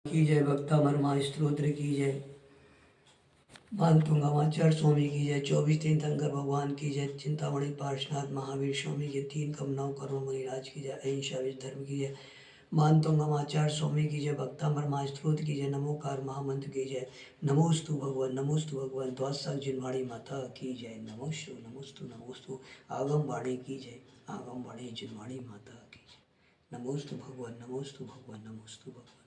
की जय, भक्तामरमा स्तोत्र की जय, भानतुंगामाचार्य स्वामी की जय, 24 तीर्थंकर भगवान की जय, चिंतामणि पार्श्वनाथ महावीर स्वामी की तीन कमनाओं कर्म मुनिराज की जय, अहिंसा विश्व धर्म की जय, भानतुंगामाचार्य स्वामी की जय, भक्तामरमा स्तोत्र की जय, नमोकार महामंत्र की जय, नमोस्तु भगवान द्वादशा जिनवाणी माता की जय, नमोस्तु नमोस्तु नमोस्तु आगम वाणी की जय, आगम वाणी जिनवाणी माता की जय, नमोस्तु भगवान नमोस्तु भगवान नमोस्तु भगवान।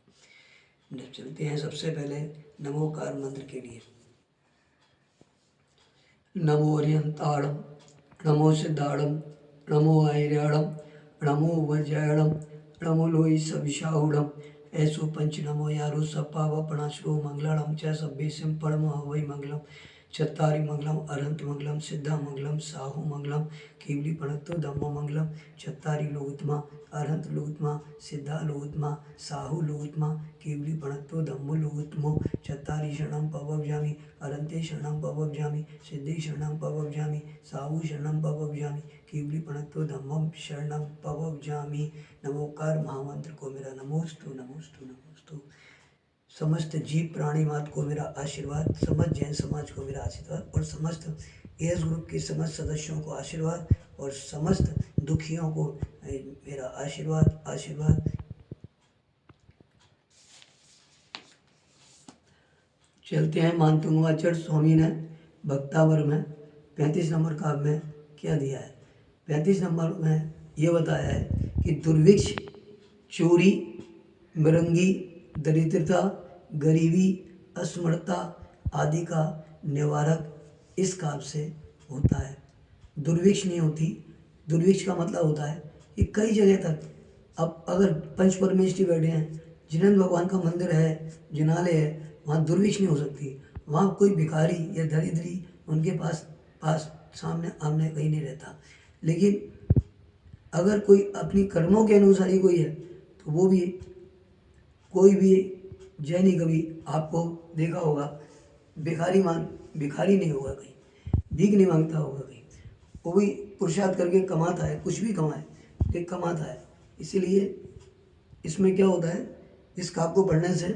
जब चलते हैं सबसे पहले नमोकार मंत्र के लिए। नमो अरिहंताणम, नमो सिद्धाणम, नमो आयर्याणम, नमो वज्रायणम, नमो लोई सविशाहुणम, ऐसो पंच नमो यारो सपाव पणाश्रो मंगलम च सभ्य सिम परम हवै मंगलम, चत्तारी मंगलम, अरहंत मंगलम, सिद्धा मंगलम, साहु मंगलम, केवली पणत्तो धम्म मंगलम, चत्तारी लोकत्मा, अरहंत लोकत्मा, सिद्धा लोकत्मा, साहु लोकत्मा, केवली पणत्तो धम्म लोकत्मो, चत्तारी शरणं पवव्यामि, अरहंते शरणं पवव्यामि, सिद्धि शरणं पवव्यामि, साहु शरणं पवव्यामि, केवली पणत्तो धम्मं शरणं पवव्यामि। नमोकार महामंत्र को मेरा नमोस्तु नमोस्तु नमोस्तु। समस्त जीव प्राणी मात्र को मेरा आशीर्वाद, समस्त जैन समाज को मेरा आशीर्वाद और समस्त एस ग्रुप के समस्त सदस्यों को आशीर्वाद और समस्त दुखियों को मेरा आशीर्वाद आशीर्वाद। चलते हैं। मानतुंगाचार्य स्वामी ने भक्तावर में 35 नंबर काव्य में क्या दिया है। 35 नंबर में यह बताया है कि दुर्भिक्ष, चोरी, मृंगी, दरिद्रता, गरीबी, असमर्थता आदि का निवारक इस काव्य से होता है। दुर्भिक्ष नहीं होती। दुर्भिक्ष का मतलब होता है कि कई जगह तक अब अगर पंच परमेष्ठी बैठे हैं, जिनेंद्र भगवान का मंदिर है, जिनालय है, वहाँ दुर्भिक्ष नहीं हो सकती। वहाँ कोई भिखारी या दरिद्री उनके पास सामने आमने कहीं नहीं रहता। लेकिन अगर कोई अपनी कर्मों के अनुसार ही कोई है तो वो भी कोई भी जैन ही कभी आपको देखा होगा भिखारी नहीं होगा, कहीं भीख नहीं मांगता होगा, कहीं वो भी पुरुषार्थ करके कमाता है, कुछ भी कमाए लेकिन कमाता है। इसीलिए इसमें क्या होता है, इस काव्य को पढ़ने से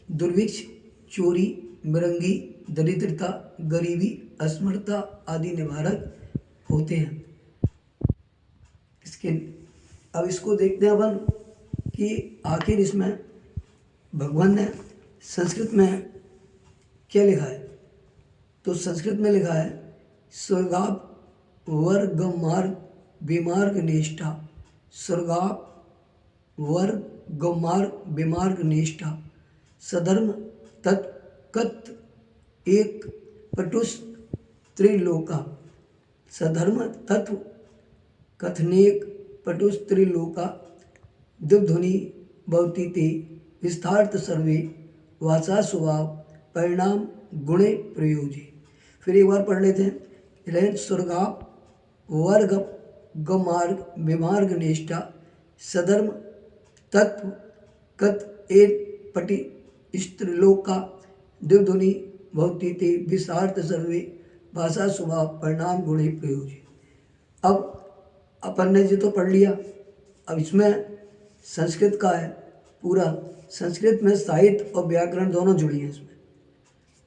दुर्भिक्ष, चोरी, मृंगी, दरिद्रता, गरीबी, असमर्थता आदि निवारक होते हैं। अब इसको देखते हैं अपन कि आखिर इसमें भगवान ने संस्कृत में क्या लिखा है। तो संस्कृत में लिखा है स्वर्गाप वर्गमार्ग विमार्ग निष्ठा, स्वर्गाप वर्गमार्ग विमार्ग निष्ठा, सधर्म तत्कत एक पटुस त्रिलोका, सधर्म तत्व कथनेक पटुस त्रिलोका, दुग्धुनि भवति ते विस्तार्थ सर्वे वाचा स्वभाव परिणाम गुणे प्रयोजे। फिर एक बार पढ़ लेते हैं। स्वर्गाप वर्ग गमार्ग विमार्ग निष्ठा, सधर्म तत्व कत एक पटि स्त्रीलोका, दुग्धुनि भवति ते विस्तार्थ सर्वे भाषा स्वभाव परिणाम गुणे प्रयोजे। अब अपन ने जो तो पढ़ लिया, अब इसमें संस्कृत का है पूरा। संस्कृत में साहित्य और व्याकरण दोनों जुड़ी हैं इसमें।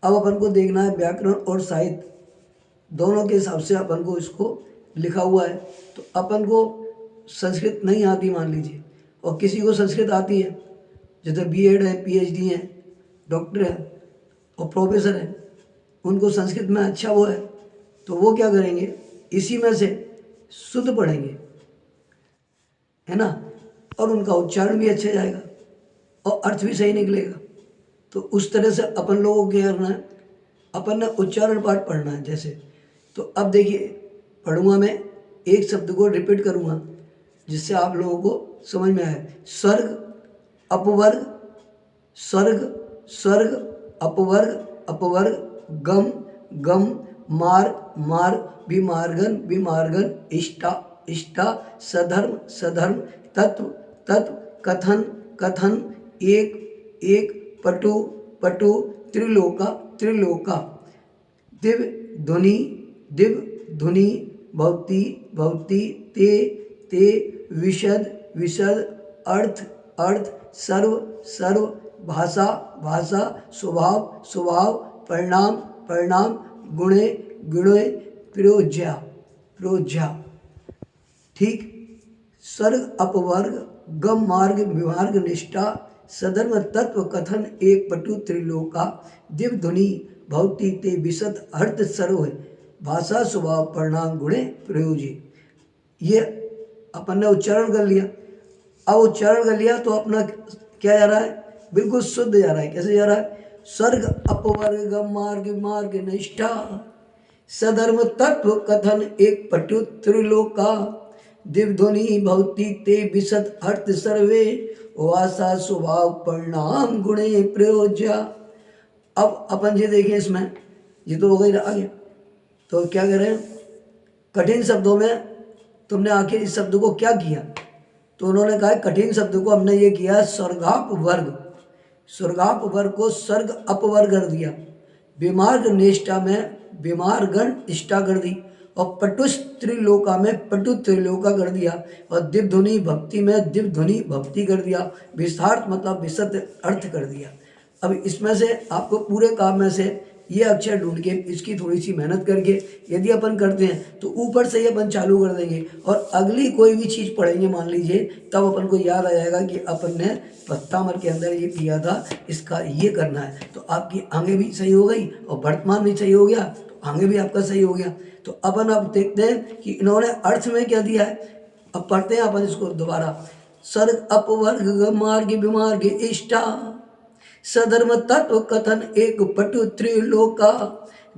अब अपन को देखना है व्याकरण और साहित्य दोनों के हिसाब से अपन को इसको लिखा हुआ है। तो अपन को संस्कृत नहीं आती मान लीजिए, और किसी को संस्कृत आती है, जैसे बीएड है, पीएचडी है, डॉक्टर है और प्रोफेसर है, उनको संस्कृत में अच्छा वो है, तो वो क्या करेंगे, इसी में से शुद्ध पढ़ेंगे, है ना, और उनका उच्चारण भी अच्छा जाएगा और अर्थ भी सही निकलेगा। तो उस तरह से अपन लोगों को क्या करना है, अपन ने उच्चारण पाठ पढ़ना है। जैसे तो अब देखिए पढ़ूंगा मैं, एक शब्द को रिपीट करूंगा जिससे आप लोगों को समझ में आए। स्वर्ग अपवर्ग, स्वर्ग स्वर्ग, अपवर्ग अपवर्ग, गम गम, मार्ग मार्ग, विमार्गन विमार्गन, इष्टा इष्टा, सधर्म सधर्म, तत्व तत्व, कथन कथन, एक एक, पटु पटु, त्रिलोका त्रिलोका, दिव्य ध्वनि दिव्य ध्वनि, भवति भवति, ते ते, विशद विशद, अर्थ अर्थ, सर्व सर्व, भाषा भाषा, स्वभाव स्वभाव, परिणाम परिणाम, गुणे गुणे, प्रयोज्या प्रयोज्या। ठीक। सर्ग अपवर्ग गम मार्ग विमार्ग निष्ठा सधर्म तत्व कथन एक पटु त्रिलोका दिव्य ध्वनि भवती ते विशद अर्थ सर्व भाषा स्वभाव परिणाम गुणे प्रयोज्य। ये अपन ने उच्चारण कर लिया। अब उच्चारण कर लिया तो अपना क्या जा रहा है, बिल्कुल शुद्ध जा रहा है। कैसे जा रहा है? स्वर्ग अपवर्ग गम मार्ग मार्ग निष्ठा सधर्म तत्व कथन एक पटु त्रिलोका दिव्य ध्वनि भवती ते विशद अर्थ सर्वे वासा स्वभाव परिणाम गुणे प्रयोज्या। अब अपन ये देखें, इसमें ये तो हो गई आगे। तो क्या कह रहे हैं? कठिन शब्दों में तुमने आखिर इस शब्द को क्या किया? तो उन्होंने कहा कठिन शब्द को हमने ये किया स्वर्गाप वर्ग, स्वर्गाप वर्ग को स्वर्ग अपवर्ग कर दिया। विमार्ग निष्ठा में विमार्गण इष्टा कर दी, और पटुस त्रिलोका में पटु त्रिलोका कर दिया, और दिव्य ध्वनि भक्ति में दिव्य ध्वनि भक्ति कर दिया। विस्तार्थ मतलब विशद अर्थ कर दिया। अब इसमें से आपको पूरे काम में से ये अक्षर ढूंढ के इसकी थोड़ी सी मेहनत करके यदि अपन करते हैं तो ऊपर से ही अपन चालू कर देंगे, और अगली कोई भी चीज़ पढ़ेंगे मान लीजिए, तब अपन को याद आ जाएगा कि अपन ने पत्तामर के अंदर ये किया था, इसका ये करना है। तो आपकी आगे भी सही हो गई और वर्तमान भी सही हो गया, तो आगे भी आपका सही हो गया। तो अपन अब देखते हैं कि इन्होंने अर्थ में क्या दिया है। अब पढ़ते हैं अपन इसको दोबारा। सर्ग अपवर्ग मार्ग विमार्ग इष्टा सधर्म तत्व कथन एक पटु त्रिलोका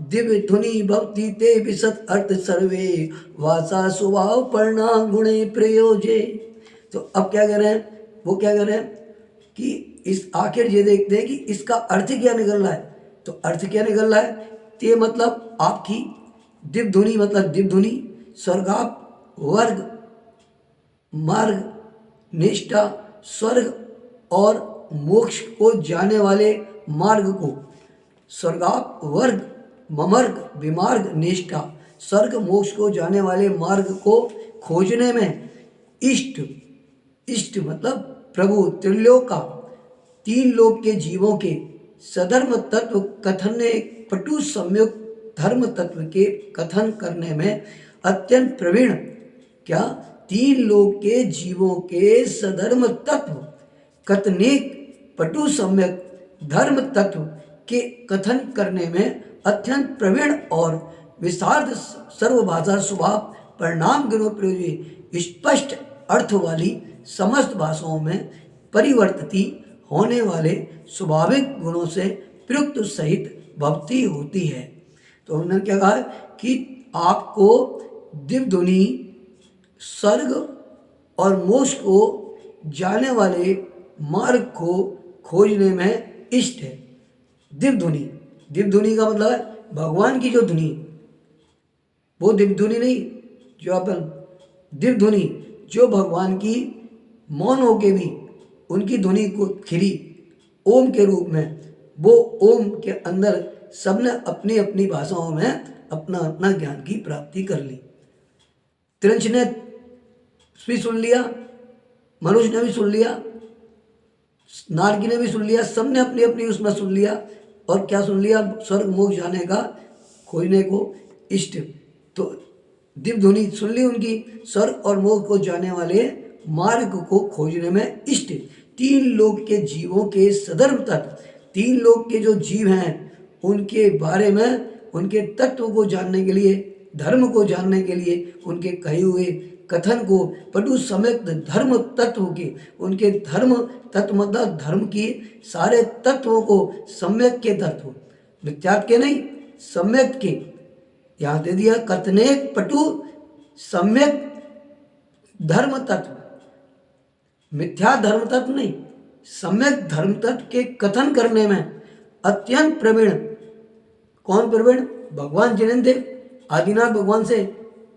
दिव्य ध्वनि भक्ति ते विशद अर्थ सर्वे वासा स्वभाव परिणाम गुणे प्रयोजे। तो अब क्या कह रहे हैं? वो क्या कह रहे हैं कि इस आखिर ये देखते हैं कि इसका अर्थ क्या निकल रहा है। तो अर्थ क्या निकल रहा है? ते मतलब आपकी, दिव्य ध्वनि मतलब दिव्य ध्वनि, स्वर्गाप वर्ग मार्ग निष्ठा स्वर्ग और मोक्ष को जाने वाले मार्ग को, स्वर्गाप वर्ग ममर्ग विमार्ग निष्ठा स्वर्ग मोक्ष को जाने वाले मार्ग को खोजने में इष्ट, इष्ट मतलब प्रभु त्रिलोका तीन लोक के जीवों के सधर्म तत्व कथन ने पटु संयुक्त धर्म तत्व के कथन करने में अत्यंत प्रवीण। क्या? तीन लोक के जीवों के सधर्म तत्व कथनेक पटु सम्यक धर्म तत्व के कथन करने में अत्यंत प्रवीण और विशारद सर्वभाषा स्वभाव परिणाम गुणों प्रयोज्य स्पष्ट अर्थ वाली समस्त भाषाओं में परिवर्तिती होने वाले स्वाभाविक गुणों से प्रयुक्त सहित भक्ति होती है। तो उन्होंने क्या कहा कि आपको दिव्य ध्वनि स्वर्ग और मोक्ष को जाने वाले मार्ग को खोजने में इष्ट है। दिव्य ध्वनि, दिव्य ध्वनि का मतलब है भगवान की जो ध्वनि, वो दिव्य ध्वनि नहीं जो अपन, दिव्य ध्वनि जो भगवान की मौन होके भी उनकी ध्वनि को खिली ओम के रूप में, वो ओम के अंदर सबने अपनी अपनी भाषाओं में अपना अपना ज्ञान की प्राप्ति कर ली। त्रिंच ने भी सुन लिया, मनुष्य ने भी सुन लिया, नारकी ने भी सुन लिया, सबने अपनी अपनी उसमें सुन लिया। और क्या सुन लिया? स्वर्ग मोक्ष जाने का खोजने को इष्ट। तो दिव्य ध्वनि सुन ली उनकी, स्वर्ग और मोक्ष को जाने वाले मार्ग को खोजने में इष्ट। तीन लोक के जीवों के सधर्म तत्व, तीन लोक के जो जीव हैं उनके बारे में, उनके तत्व को जानने के लिए, धर्म को जानने के लिए उनके कहे हुए कथन को पटु सम्यक धर्म तत्व के, उनके धर्म तत्व मतलब धर्म की सारे तत्वों को सम्यक के तत्व, मिथ्यात्व के नहीं सम्यक के, यहाँ दे दिया कथनेक पटु सम्यक धर्म तत्व, मिथ्या धर्म तत्व नहीं, सम्यक धर्म तत्व के कथन करने में अत्यंत प्रवीण। कौन प्रवीण? भगवान जिनेन्द्र आदिनाथ भगवान से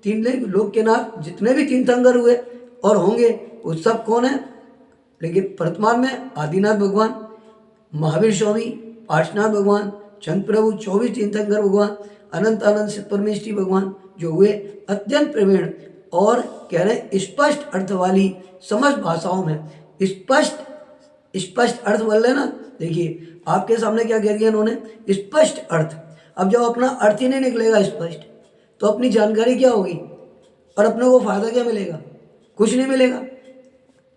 तीन लोक के नाथ जितने भी तीर्थंकर हुए और होंगे वो सब कौन है? लेकिन वर्तमान में आदिनाथ भगवान, महावीर स्वामी, पार्श्वनाथ भगवान, चंद प्रभु, 24 तीर्थंकर भगवान, अनंत आनंद सिद्ध परमेश्वरी भगवान जो हुए अत्यंत प्रवीण, और कह रहे स्पष्ट अर्थ वाली समस्त भाषाओं में, स्पष्ट स्पष्ट अर्थ बोल रहे ना, देखिए आपके सामने क्या कह दिया इन्होंने, स्पष्ट अर्थ। अब जब अपना अर्थ ही नहीं निकलेगा स्पष्ट तो अपनी जानकारी क्या होगी और अपने को फायदा क्या मिलेगा, कुछ नहीं मिलेगा।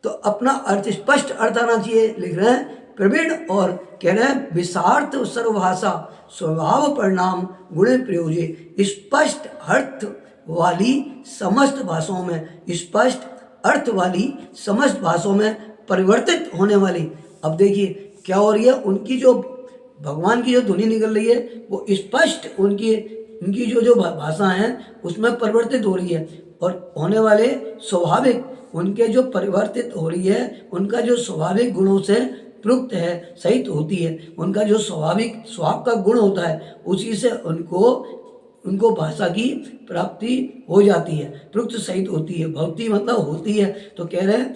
तो अपना अर्थ स्पष्ट अर्थ आना चाहिए, लिख रहे हैं प्रवीण। और कह रहे हैं विसार्थ सर्वभाषा स्वभाव परिणाम गुणे प्रयोजे, स्पष्ट अर्थ वाली समस्त भाषाओं में, स्पष्ट अर्थ वाली समस्त भाषाओं में परिवर्तित होने वाली। अब देखिए क्या हो रही है, उनकी जो भगवान की जो ध्वनि निकल रही है वो स्पष्ट उनकी जो भाषा है उसमें परिवर्तित हो रही है। और होने वाले स्वाभाविक उनके जो परिवर्तित हो रही है, उनका जो स्वाभाविक गुणों से प्रयुक्त है, सहित होती है। उनका जो स्वाभाविक स्वभाव का गुण होता है उसी से उनको भाषा की प्राप्ति हो जाती है, प्रयुक्त सहित होती है। भक्ति मतलब होती है। तो कह रहे हैं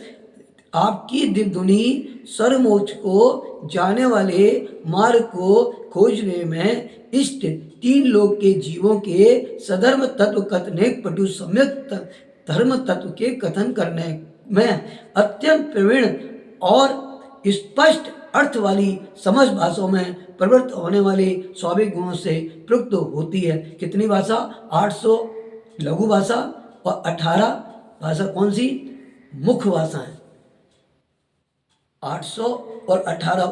आपकी दिव्य ध्वनि सर्वमोक्ष को जाने वाले मार्ग को खोजने में इष्ट 3 लोक के जीवों के सधर्म तत्व कथनेक पटु सम्यक धर्म तत्व के कथन करने में अत्यंत प्रवीण और स्पष्ट अर्थ वाली समझ भाषाओं में प्रवृत्त होने वाले स्वाभाविक गुणों से प्रयुक्त होती है। कितनी भाषा, 800 लघु भाषा और 18 भाषा कौन सी, मुख्य भाषा है। 800 और 18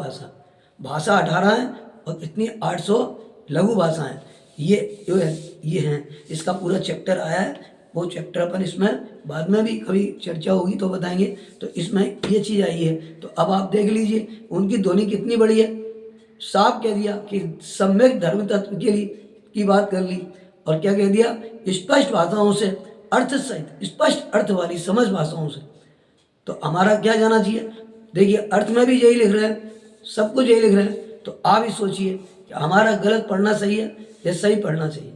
भाषा 18 है और इतनी 800 लघु भाषा है। ये हैं, इसका पूरा चैप्टर आया है। वो चैप्टर अपन इसमें बाद में भी कभी चर्चा होगी तो बताएंगे। तो इसमें ये चीज़ आई है। तो अब आप देख लीजिए उनकी ध्वनि कितनी बड़ी है, साफ कह दिया कि सम्यक धर्म तत्व के लिए की बात कर ली। और क्या कह दिया, स्पष्ट भाषाओं से अर्थ सहित, स्पष्ट अर्थ वाली समझ भाषाओं से। तो हमारा क्या जाना चाहिए, देखिए अर्थ में भी यही लिख रहे हैं, सब कुछ यही लिख रहे हैं। तो आप ही सोचिए कि हमारा गलत पढ़ना सही है या सही पढ़ना चाहिए।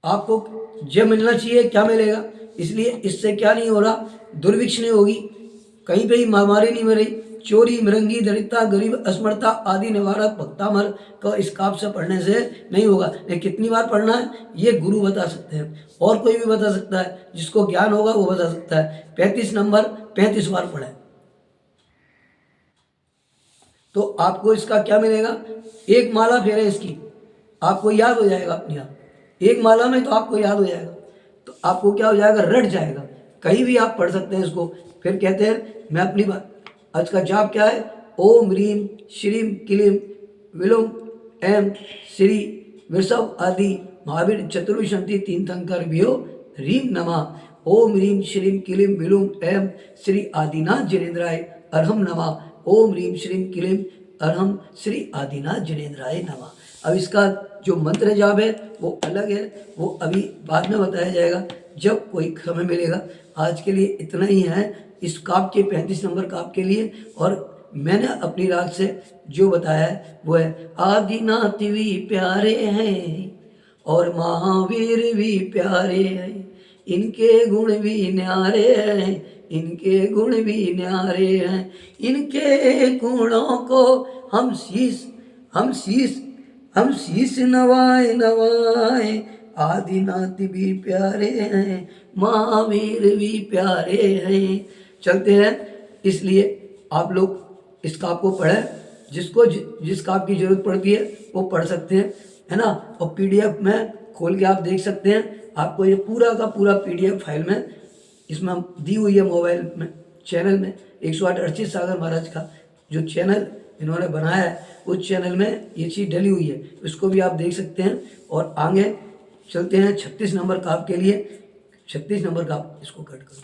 आपको जो मिलना चाहिए क्या मिलेगा, इसलिए इससे क्या नहीं हो रहा, दुर्भिक्ष नहीं होगी, कहीं पे ही महामारी नहीं मरी, चोरी मृंगी दरिद्रता गरीब असमर्था आदि निवारक भक्तामर का इस काव्य से पढ़ने से नहीं होगा। लेकिन कितनी बार पढ़ना है ये गुरु बता सकते हैं, और कोई भी बता सकता है, जिसको ज्ञान होगा वो बता सकता है। 35 नंबर 35 बार पढ़े तो आपको इसका क्या मिलेगा, एक माला फेर है इसकी, आपको याद हो जाएगा अपने आप। एक माला में तो आपको याद हो जाएगा, तो आपको क्या हो जाएगा, रट जाएगा, कहीं भी आप पढ़ सकते हैं इसको। फिर कहते हैं मैं अपनी बात, आज का जाप क्या है, ओम ह्रीम श्रीम क्लीम विलोम एम श्री वृषभ आदि महावीर चतुर्विशंति 3 तंकर भ्यो ह्रीम नमः। ओम ह्रीम श्रीम क्लीम विलोम एम श्री आदिनाथ जिनेन्द्राय अर्हम नमः। ओम ह्रीम श्रीम क्लीम अर्हम श्री आदिनाथ जिनेन्द्राय नमः। अब इसका जो मंत्र जाप है वो अलग है, वो अभी बाद में बताया जाएगा जब कोई समय मिलेगा। आज के लिए इतना ही है इस काव्य के 35 नंबर काव्य के लिए। और मैंने अपनी राग से जो बताया है वो है, आदिनाथ भी प्यारे हैं और महावीर भी प्यारे हैं, इनके गुण भी न्यारे हैं, इनके गुण भी न्यारे हैं, इनके गुणों को हम शीश नवाए नवाए, आदिनाथ भी प्यारे हैं महावीर भी प्यारे हैं। चलते हैं, इसलिए आप लोग इस काव्य को पढ़ें, जिसको जिस काव्य की जरूरत पड़ती है वो पढ़ सकते हैं, है ना। और PDF में खोल के आप देख सकते हैं, आपको ये पूरा का पूरा PDF फाइल में इसमें दी हुई है। मोबाइल में चैनल में 108 अर्चित सागर महाराज का जो चैनल इन्होंने बनाया है उस चैनल में ये चीज़ डली हुई है, उसको भी आप देख सकते हैं। और आगे चलते हैं 36 नंबर काव्य के लिए। 36 नंबर काव्य, इसको कट करो।